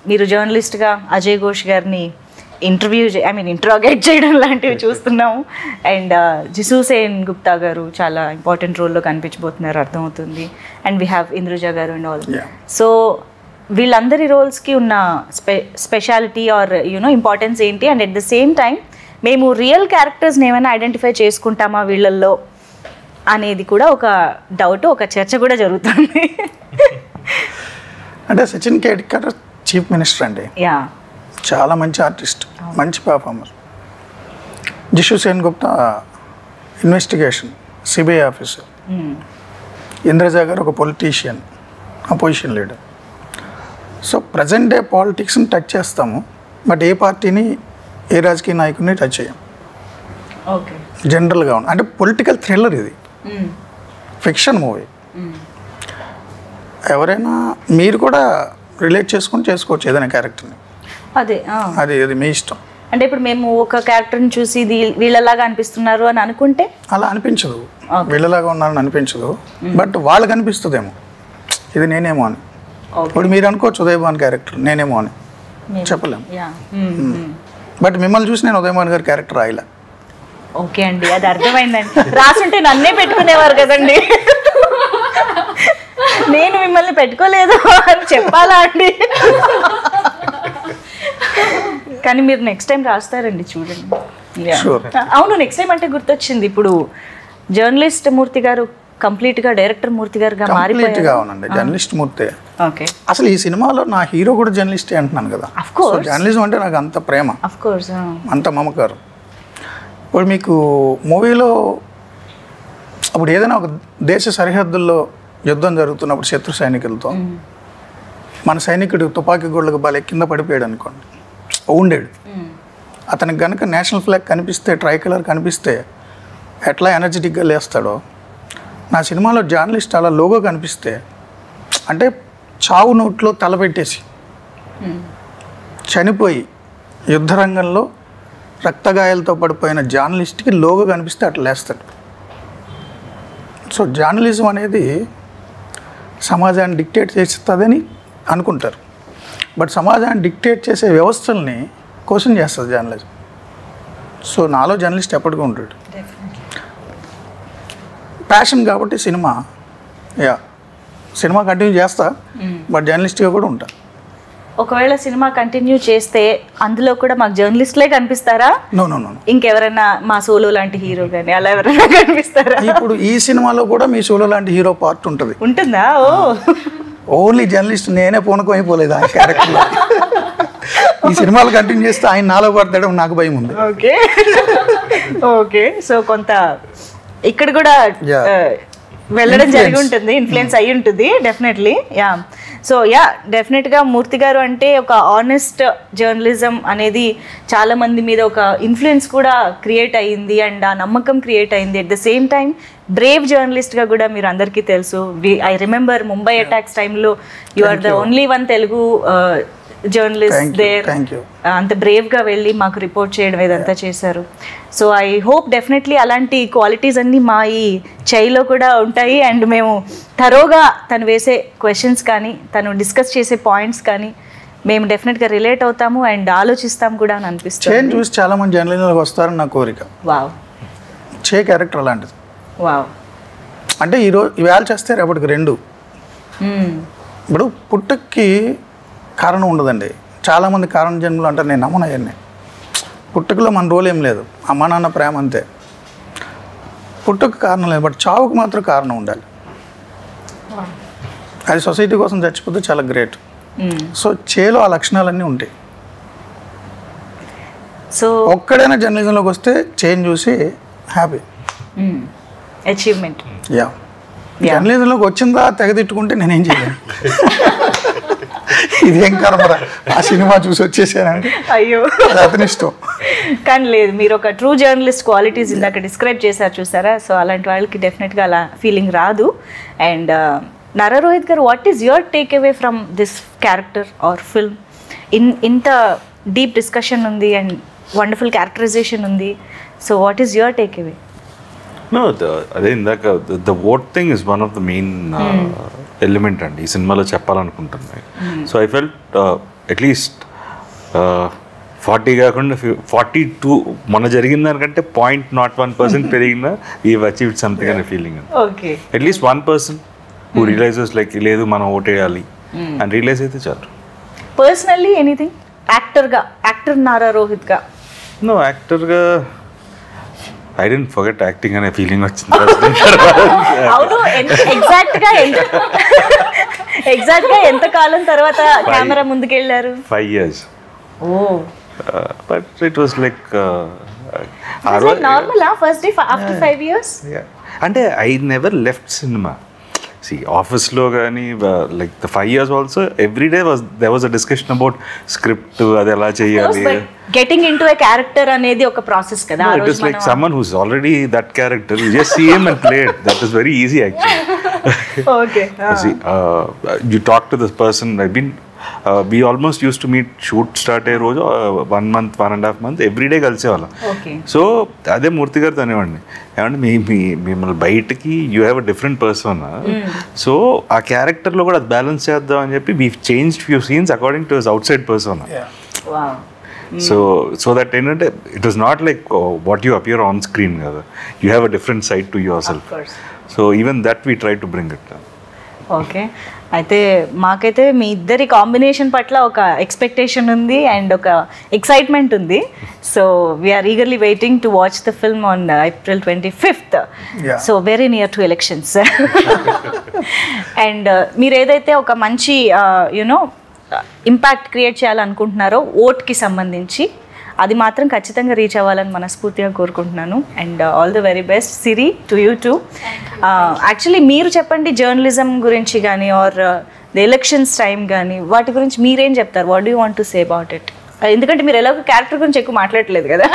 మీరు జర్నలిస్ట్గా అజయ్ ఘోష్ గారిని ఇంట్రాగేట్ చేయడం లాంటివి చూస్తున్నాము. అండ్ జిసు సేన్ గుప్తా గారు చాలా ఇంపార్టెంట్ రోల్లో కనిపించబోతున్నారు అర్థమవుతుంది. అండ్ వీ హ్యావ్ ఇంద్రుజ గారు అండ్ ఆల్. సో వీళ్ళందరి రోల్స్కి ఉన్న స్పెషాలిటీ ఆర్ యూనో ఇంపార్టెన్స్ ఏంటి? And at the same time మేము రియల్ క్యారెక్టర్స్ని ఏమైనా ఐడెంటిఫై చేసుకుంటామా వీళ్ళల్లో అనేది కూడా ఒక డౌట్, ఒక చర్చ కూడా జరుగుతుంది. అంటే సచిన్ కేడ్కర్ చీఫ్ మినిస్టర్ అండి. యా, చాలా మంచి ఆర్టిస్ట్, మంచి performer. Jisshu Sengupta investigation CBI officer. Indraja garu ఒక politician, opposition leader. So present day పాలిటిక్స్ని టచ్ చేస్తాము, బట్ ఏ పార్టీని ఏ రాజకీయ నాయకుడిని టచ్ చేయం. ఓకే. జనరల్గా అంటే పొలిటికల్ థ్రిల్లర్ ఇది, ఫిక్షన్ మూవీ. ఎవరైనా మీరు కూడా రిలేట్ చేసుకొని చేసుకోవచ్చు ఏదైనా క్యారెక్టర్ని. అదే అది మీ ఇష్టం. అంటే ఇప్పుడు మేము ఒక క్యారెక్టర్ని చూసి వీళ్ళలాగా అనిపిస్తున్నారు అని అనుకుంటే అలా అనిపించదు, వీళ్ళలాగా ఉన్నారని అనిపించదు, బట్ వాళ్ళకి అనిపిస్తుందేమో ఇది నేనేమో అని. ఇప్పుడు మీరు అనుకోవచ్చు ఉదయభాన్ క్యారెక్టర్ నేనేమో అని, చెప్పలేము. బట్ మిమ్మల్ని చూసి నేను ఉదయభాన్ గారి క్యారెక్టర్ రాయలే. ఓకే అండి, అది అర్థమైందండి. రాసుంటే నన్నే పెట్టుకునేవారు కదండి, నేను మిమ్మల్ని పెట్టుకోలేదు అని చెప్పాలా అండి? కానీ మీరు నెక్స్ట్ టైం రాస్తారండి, చూడండి. అవును, నెక్స్ట్ టైం అంటే గుర్తొచ్చింది. ఇప్పుడు జర్నలిస్ట్ మూర్తి గారు కంప్లీట్గా డైరెక్టర్ మూర్తి గారుగా కంప్లీట్గా అవునండి, జర్నలిస్ట్ మూర్తే. ఓకే. అసలు ఈ సినిమాలో నా హీరో కూడా జర్నలిస్టే అంటున్నాను కదా. జర్నలిజం అంటే నాకు అంత ప్రేమ, అంత మమకారం. ఇప్పుడు మీకు మూవీలో అప్పుడు ఏదైనా ఒక దేశ సరిహద్దుల్లో యుద్ధం జరుగుతున్నప్పుడు శత్రు సైనికులతో మన సైనికుడు తుపాకీ గోళ్ళకు బాలే కింద పడిపోయాడు అనుకోండి, ఉండేడు. అతనికి కనుక నేషనల్ ఫ్లాగ్ కనిపిస్తే, ట్రై కలర్ కనిపిస్తే ఎట్లా ఎనర్జెటిక్గా లేస్తాడో, నా సినిమాలో జర్నలిస్ట్ అలా లోగో కనిపిస్తే, అంటే చావు నోట్లో తలపెట్టేసి చనిపోయి యుద్ధరంగంలో రక్తగాయాలతో పడిపోయిన జర్నలిస్ట్కి లోగో కనిపిస్తే అట్లా లేస్తాడు. సో జర్నలిజం అనేది సమాజాన్ని డిక్టేట్ చేస్తుందని అనుకుంటారు, బట్ సమాజాన్ని డిక్టేట్ చేసే వ్యవస్థల్ని క్వశ్చన్ చేస్తుంది జర్నలిజం. సో నాలో జర్నలిస్ట్ ఎప్పటికీ ఉంటాడు. ప్యాషన్ కాబట్టి సినిమా కంటిన్యూ చేస్తా, బట్ జర్నలిస్ట్గా కూడా ఉంటా. ఒకవేళ సినిమా కంటిన్యూ చేస్తే అందులో కూడా మాకు జర్నలిస్ట్లే కనిపిస్తారా? నో, ఇంకెవరైనా మా సోలో లాంటి హీరో కానీ అలా ఎవరైనా కనిపిస్తారా? ఇప్పుడు ఈ సినిమాలో కూడా మీ సోలో లాంటి హీరో పార్ట్ ఉంటుంది. ఉంటుందా? ఓన్లీ జర్నలిస్ట్ నేనే పూనకమైపోలేదు ఆ క్యారెక్టర్లో. ఈ సినిమాలు కంటిన్యూ చేస్తే ఆయన నాలో పడతాడు, నాకు భయం ఉంది. ఓకే. సో కొంత ఇక్కడ కూడా వెళ్ళడం జరిగి ఉంటుంది, ఇన్ఫ్లుయెన్స్ అయ్యి ఉంటుంది డెఫినెట్లీ. సో డెఫినెట్గా మూర్తి గారు అంటే ఒక ఆనెస్ట్ జర్నలిజం అనేది చాలా మంది మీద ఒక ఇన్ఫ్లుయెన్స్ కూడా క్రియేట్ అయ్యింది, అండ్ ఆ నమ్మకం క్రియేట్ అయింది. At the same time brave జర్నలిస్ట్గా కూడా మీరు అందరికీ తెలుసు. ఐ రిమెంబర్ ముంబై అటాక్స్ టైంలో you are the only one Telugu journalist there. అంత బ్రేవ్గా వెళ్ళి మాకు రిపోర్ట్ చేయడం ఇదంతా చేశారు. సో ఐ హోప్ డెఫినెట్లీ అలాంటి క్వాలిటీస్ అన్నీ మా ఈ చైలో కూడా ఉంటాయి, అండ్ మేము థరోగా తను వేసే క్వశ్చన్స్ కానీ తను డిస్కస్ చేసే పాయింట్స్ కానీ మేము డెఫినెట్గా రిలేట్ అవుతాము అండ్ ఆలోచిస్తాం కూడా అని అనిపిస్తుంది. చేంజ్ చూసి చాలా మంది జర్నలిస్టులకు వస్తారని నా కోరిక. వావ్. చే క్యారెక్టర్ అలాంటిది. వావ్. అంటే ఇవాళ చేస్తే రేపటికి రెండు. ఇప్పుడు పుట్టుకి కారణం ఉండదండి. చాలామంది కారణ జన్మలు అంటారు, నేను నమ్మను అవన్నీ. పుట్టుకలో మన రోల్ ఏం లేదు, అమ్మ నాన్న ప్రేమ అంతే. పుట్టుకు కారణం లేదు, బట్ చావుకు మాత్రం కారణం ఉండాలి. అది సొసైటీ కోసం చచ్చిపోతే చాలా గ్రేట్. సో చేలో ఆ లక్షణాలన్నీ ఉంటాయి. సో ఒక్కడైనా జర్నలిజంలోకి వస్తే చేంజ్ చూసి హ్యాపీ, అచీవ్మెంట్. జర్నలిజంలోకి వచ్చిందా తెగదిట్టుకుంటే నేనేం చేయలేను. ఇదేం కర్మరా, ఆ సినిమా చూసి వచ్చేసానంటే అయ్యో అతని ఇష్టం. కానీ లేదు, మీరు ఒక ట్రూ జర్నలిస్ట్ క్వాలిటీస్ ఇందాక డిస్క్రైబ్ చేశారు చూసారా. సో అలాంటి వాళ్ళకి డెఫినెట్గా అలా ఫీలింగ్ రాదు. And Nara Rohit garu, what is your take away from this character or film? ఇంత డీప్ డిస్కషన్ ఉంది అండ్ వండర్ఫుల్ క్యారెక్టరైజేషన్ ఉంది. So what is your take away? No, అదే ఇందాక the vote thing is one of the main element అండి ఈ సినిమాలో చెప్పాలనుకుంటున్నాయి. So I felt at least 40 కాకుండా 42 మొన్న జరిగిన దానికంటే 0.01% పెరిగినా వీవ్ అచీవ్డ్ సంథింగ్ అనే feeling. Okay. At least 1% who realizes like లేదు మనం ఓటేయాలి అని రియలైజ్ అయితే చాలు. పర్సనల్లీ ఎనీథింగ్ యాక్టర్ నారా రోహిత్గా? నో, యాక్టర్గా ఐ డెంట్ ఫర్గెట్ యాక్టింగ్ అనే ఫీలింగ్ వచ్చింది. అవును, ఎగ్జాక్ట్గా ఎంత కాలం తర్వాత కెమెరా ముందుకెళ్ళారు? 5 years. But it was like normal first day after 5 years. అంటే I never left cinema. See, office లో కానీ like the 5 years also every day there was a discussion about script, అది ఎలా చేయాలి. Getting into a character అనేది ఒక process కదా. It is like someone who's already that character, you just see him and play it. That is very easy actually. Okay. See, you talk to this person. We almost used to meet, shoot start అయ్యే రోజు 1 month 1.5 months everyday కలిసేవాళ్ళం. So అదే మూర్తి గారితో అనేవాడిని, ఏమంటే మిమ్మల్ని బయటకి you have a different person, so ఆ క్యారెక్టర్లో కూడా అది బ్యాలెన్స్ చేద్దాం అని చెప్పి we change few scenes according to his outside person. So that ఏంటంటే it was not like what you appear on screen కదా, you have a different side to yourself. So even that we try to bring it. Okay. అయితే మాకైతే మీ ఇద్దరి combination పట్ల ఒక expectation ఉంది and ఒక excitement ఉంది. So we're eagerly waiting to watch the film on April 25th. So very near to elections. And మీరు ఏదైతే ఒక మంచి యునో ఇంపాక్ట్ క్రియేట్ చేయాలనుకుంటున్నారో ఓట్కి సంబంధించి, అది మాత్రం ఖచ్చితంగా రీచ్ అవ్వాలని మనస్ఫూర్తిగా కోరుకుంటున్నాను. And all the very best Siri to you two. Actually మీరు చెప్పండి జర్నలిజం గురించి కానీ ఆర్ ది ఎలక్షన్స్ టైం కానీ వాటి గురించి మీరేం చెప్తారు? What do you want to say about it? ఎందుకంటే మీరు ఎలాగో క్యారెక్టర్ గురించి ఎక్కువ మాట్లాడలేదు కదా.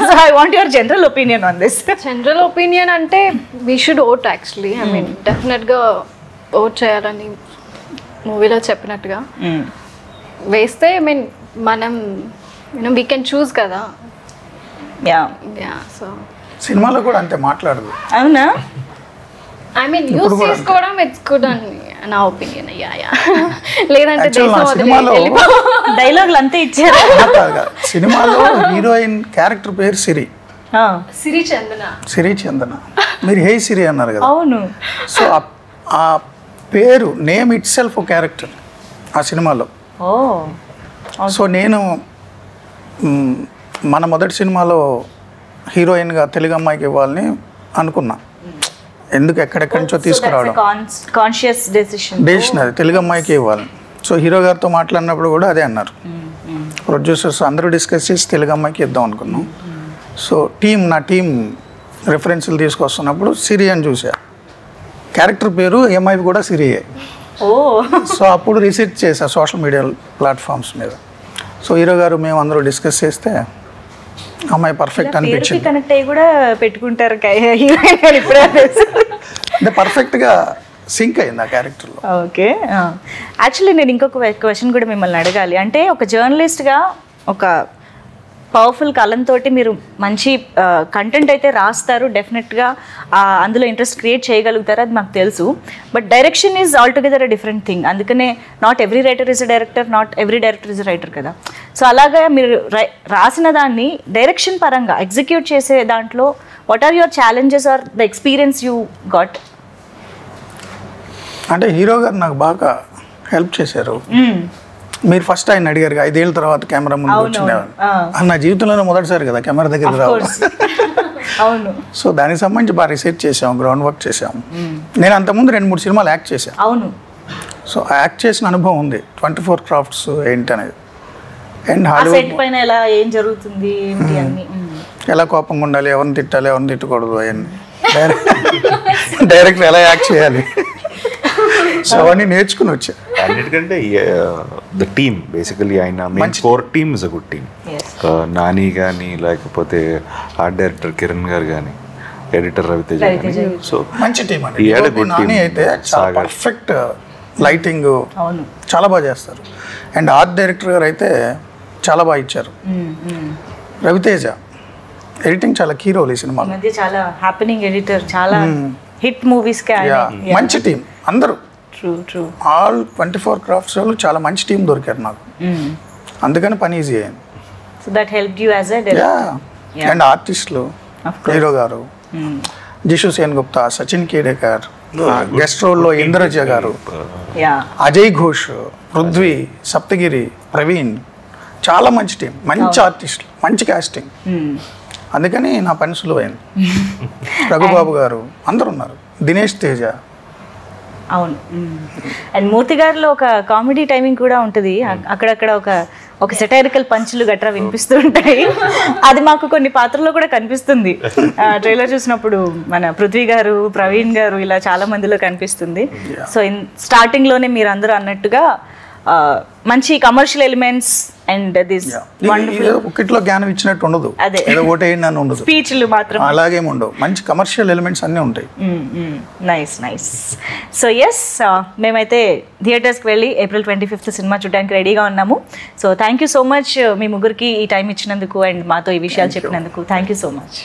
So I want your general opinion on this. General opinion అంటే we should vote actually. I mean డెఫినెట్గా ఓట్ చేయాలని మూవీలో చెప్పినట్టుగా వేస్తే ఐ మీన్ మనం వీ కెన్ చూస్ కదా. సో సినిమాలో కూడా అంతే మాట్లాడదు. అవునా? ఐ మీన్ యూస్ చేసుకోవడం ఇట్స్ గుడ్ అని నా ఒపీనియన్. లేదంటే డైలాగులు అంతే ఇచ్చారు. సినిమాలో హీరోయిన్ క్యారెక్టర్ పేరు సిరి, సిరి చందన. మీరు హే సిరి అన్నారు కదా. అవును. సో ఆ పేరు నేమ్ ఇట్ సెల్ఫ్ క్యారెక్టర్ ఆ సినిమాలో. సో నేను మన మొదటి సినిమాలో హీరోయిన్గా తెలుగు అమ్మాయికి ఇవ్వాలని అనుకున్నా. ఎందుకు ఎక్కడెక్కడి నుంచో తీసుకురావడం, డెసిషన్ అది తెలుగు అమ్మాయికి ఇవ్వాలి. సో హీరో గారితో మాట్లాడినప్పుడు కూడా అదే అన్నారు. ప్రొడ్యూసర్స్ అందరూ డిస్కస్ చేసి తెలుగు అమ్మాయికి ఇద్దాం అనుకున్నాం. సో నా టీం రెఫరెన్స్లు తీసుకొస్తున్నప్పుడు సిరి అని చూసా. క్యారెక్టర్ పేరు ఎంఐ కూడా సిరియే. సో అప్పుడు రీసెర్చ్ చేశా సోషల్ మీడియా ప్లాట్ఫామ్స్ మీద. సో హీరో గారు మేము అందరూ డిస్కస్ చేస్తే అమ్మాయి పర్ఫెక్ట్ అనిపించింది. కనెక్ట్ అయ్యి కూడా పెట్టుకుంటారు అంటే పర్ఫెక్ట్గా సింక్ అయింది ఆ క్యారెక్టర్లో. ఓకే. యాక్చువల్లీ నేను ఇంకొక క్వశ్చన్ కూడా మిమ్మల్ని అడగాలి. అంటే ఒక జర్నలిస్ట్గా ఒక పవర్ఫుల్ కలంతో మీరు మంచి కంటెంట్ అయితే రాస్తారు, డెఫినెట్గా అందులో ఇంట్రెస్ట్ క్రియేట్ చేయగలుగుతారు, అది మాకు తెలుసు. But direction is altogether a different thing. అందుకనే not every writer is a director, not every director is a writer కదా. సో అలాగా మీరు రాసిన దాన్ని డైరెక్షన్ పరంగా ఎగ్జిక్యూట్ చేసే దాంట్లో what are your challenges or the experience you got? అంటే హీరో గారు నాకు బాగా హెల్ప్ చేశారు. మీరు ఫస్ట్ ఆయన అడిగారు 5 ఏళ్ళ తర్వాత కెమెరా ముందు వచ్చిందేవారు. నా జీవితంలోనే మొదటిసారి కదా కెమెరా దగ్గరికి రావడం. అవును. సో దానికి సంబంధించి బాగా రీసెర్చ్ చేసాం, గ్రౌండ్ వర్క్ చేసాం. నేను అంతకుముందు 2-3 సినిమాలు యాక్ట్ చేశాను. అవును. సో యాక్ట్ చేసిన అనుభవం ఉంది. 24 క్రాఫ్ట్స్ ఏంటి అనేది, అండ్ హాలీవుడ్ పైన ఎలా ఏం జరుగుతుంది, ఎలా కోపంగా ఉండాలి, ఎవరిని తిట్టాలి, ఎవరిని తిట్టకూడదు, అవన్నీ డైరెక్టర్ ఎలా యాక్ట్ చేయాలి, సో అవన్నీ నేర్చుకుని వచ్చా. అన్నిటికంటే ద టీమ్ బేసికలీ ఆయన main core team is a good team. Nani కానీ లేకపోతే ఆర్ట్ డైరెక్టర్ కిరణ్ గారు కానీ ఎడిటర్ రవితేజ కానీ. సో మంచి టీమ్ అండి. నాని అయితే చాలా పర్ఫెక్ట్ లైటింగ్ చాలా బాగా చేస్తారు. అండ్ ఆర్ట్ డైరెక్టర్ గారు అయితే చాలా బాగా ఇచ్చారు. రవితేజ ఎడిటింగ్ చాలా కీ రోల్ ఈ సినిమా. చాలా హ్యాపెనింగ్ ఎడిటర్, చాలా హిట్ మూవీస్ కి మంచి టీం అందరూ. ఆల్ 24 క్రాఫ్ట్స్ వాళ్ళు చాలా మంచి టీం దొరికారు నాకు. అందుకని పని ఈజీ అయింది. So that helped you as a director. And ఆర్టిస్టులు హీరో గారు, జిషు సేన్ గుప్తా, సచిన్ కేడేకర్, గెస్ట్ రోల్లో ఇంద్రజ గారు, అజయ్ ఘోష్, పృథ్వీ, సప్తగిరి, ప్రవీణ్, చాలా మంచి టీం, మంచి ఆర్టిస్టులు, మంచి కాస్టింగ్. అందుకని నా పని సులువైంది. రఘుబాబు గారు అందరు ఉన్నారు, దినేష్ తేజ. అవును. అండ్ మూర్తి గారిలో ఒక కామెడీ టైమింగ్ కూడా ఉంటుంది. అక్కడక్కడ ఒక సెటైరికల్ పంచులు గట్రా వినిపిస్తూ ఉంటాయి. అది మాకు కొన్ని పాత్రల్లో కూడా కనిపిస్తుంది. ట్రైలర్ చూసినప్పుడు మన పృథ్వీ గారు, ప్రవీణ్ గారు ఇలా చాలా మందిలో కనిపిస్తుంది. సో స్టార్టింగ్లోనే మీరు అందరూ అన్నట్టుగా మంచి కమర్షియల్ ఎలిమెంట్స్ అండ్ దిస్ ఒకటిలో జ్ఞానం ఇచ్చినట్టు ఉండదు, ఏదో ఓటేయండి అని ఉండదు, స్పీచ్లు మాత్రం అలాగేమి ఉండవు. మంచి కమర్షియల్ ఎలిమెంట్స్ అన్నీ ఉంటాయి. Nice nice. సో ఎస్, మేమైతే థియేటర్స్కి వెళ్ళి April 25th సినిమా చూడడానికి రెడీగా ఉన్నాము. So thank you so much మీ ముగ్గురికి ఈ టైం ఇచ్చినందుకు అండ్ మాతో ఈ విషయాలు చెప్పినందుకు. Thank you so much.